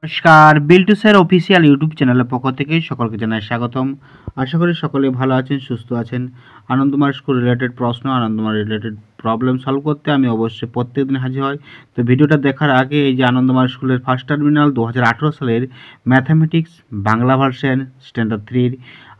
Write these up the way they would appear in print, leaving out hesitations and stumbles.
নমস্কার, Biltu sir official YouTube চ্যানেলের পক্ষ থেকে সকলকে জানাই স্বাগতম। আশা করি সকলে ভালো আছেন, সুস্থ আছেন। আনন্দমার্গ স্কুল রিলেটেড প্রশ্ন, আনন্দমার্গ রিলেটেড প্রবলেম সলভ করতে আমি অবশ্যই প্রত্যেকদিন হাজির হই। তো ভিডিওটা দেখার আগে এই যে আনন্দমার্গ স্কুলের ফার্স্ট টার্মিনাল 2018 সালের ম্যাথামেটিক্স বাংলা ভার্সন স্ট্যান্ডার্ড 3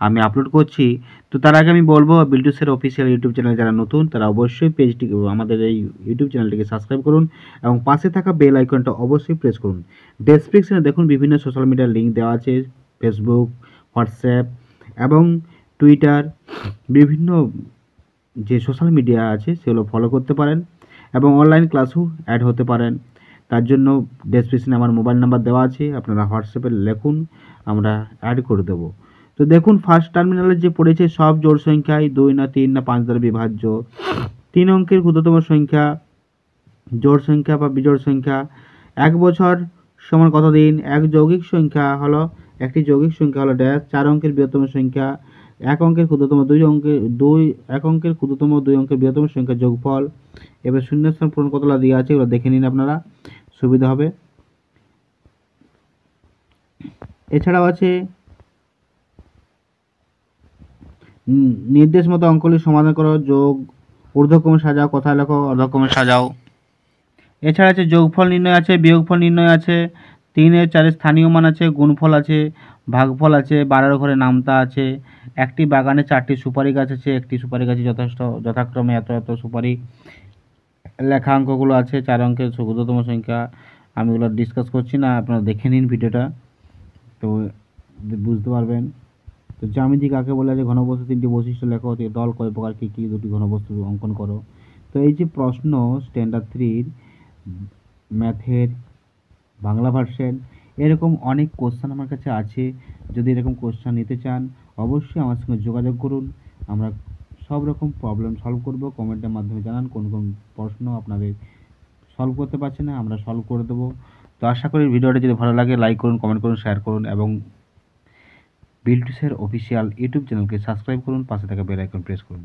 আমি আপলোড করছি। তো তার আগে আমি বলবো Biltu sir official YouTube channel যারা নতুন তারা অবশ্যই পেজটিকে, আমাদের এই ইউটিউব চ্যানেলটিকে সাবস্ক্রাইব করুন এবং পাশে থাকা বেল আইকনটা অবশ্যই প্রেস করুন। ডেসক্রিপশনে দেখুন বিভিন্ন সোশ্যাল মিডিয়ার লিঙ্ক দেওয়া আছে, ফেসবুক, হোয়াটসঅ্যাপ এবং টুইটার, বিভিন্ন যে সোশ্যাল মিডিয়া আছে সেগুলো ফলো করতে পারেন এবং অনলাইন ক্লাসও অ্যাড হতে পারেন। তার জন্য ডেসক্রিপশনে আমার মোবাইল নাম্বার দেওয়া আছে, আপনারা হোয়াটসঅ্যাপে লিখুন, আমরা অ্যাড করে দেবো। তো দেখুন ফার্স্ট টার্মিনালে যে পড়েছে সব জোড় সংখ্যায় 2 না 3 না 5 দ্বারা বিভাজ্য। 3 অঙ্কের ক্ষুদ্রতম সংখ্যা জোড় সংখ্যা বা বিজোড় সংখ্যা। 1 বছর সমান কত দিন? এক যৌগিক সংখ্যা হলো, একটি যৌগিক সংখ্যা হলো ড্যাশ। 4 অঙ্কের বৃহত্তম সংখ্যা। 1 অঙ্কের ক্ষুদ্রতম 1 অঙ্কের ক্ষুদ্রতম 2 অঙ্কের বৃহত্তম সংখ্যা যোগফল। এবার শূন্যস্থান পূরণ কতটা দেওয়া আছে এগুলো দেখে নিন, আপনারা সুবিধা হবে। এছাড়াও আছে নির্দেশ মতো অঙ্কগুলি সমাধান করো, যোগ, ঊর্ধ্বক্রমে সাজাও, কথায় লেখো, অর্ধক্রমে সাজাও। এছাড়া আছে যোগফল নির্ণয় আছে, বিয়োগফল নির্ণয় আছে, 3 এর 4 স্থানীয় মান আছে, গুণফল আছে, ভাগফল আছে, 12 ঘরে নামতা আছে, একটি বাগানে 4টি সুপারি গাছ আছে, একটি সুপারি গাছে যথাক্রমে এত এত সুপারি। লেখা অঙ্কগুলো আছে, 4 অঙ্কের ক্ষুদ্রতম সংখ্যা। আমি এগুলো ডিসকাস করছি না, আপনারা দেখে নিন ভিডিওটা, তো বুঝতে পারবেন। তো জ্যামিতি কাকে বলে আছে? ঘনবস্তু 3টি বৈশিষ্ট্য লেখো, দল কয় প্রকার, কী কী, 2টি ঘনবস্তু অঙ্কন করো। তো এই যে প্রশ্ন স্ট্যান্ডার্ড 3 ম্যাথের বাংলা ভার্সন, এরকম অনেক কোশ্চেন আমার কাছে আছে। যদি এরকম কোশ্চেন নিতে চান অবশ্যই আমার সঙ্গে যোগাযোগ করুন, আমরা সব রকম প্রবলেম সলভ করব। কমেন্টের মাধ্যমে জানান কোন কোন প্রশ্ন আপনাদের সলভ করতে পারছে না, আমরা সলভ করে দেবো। তো আশা করি ভিডিওটা যদি ভালো লাগে লাইক করুন, কমেন্ট করুন, শেয়ার করুন এবং বিল্টু স্যার অফিসিয়াল ইউটিউব চ্যানেলকে সাবস্ক্রাইব করুন, পাশে থাকা বেল আইকন প্রেস করুন।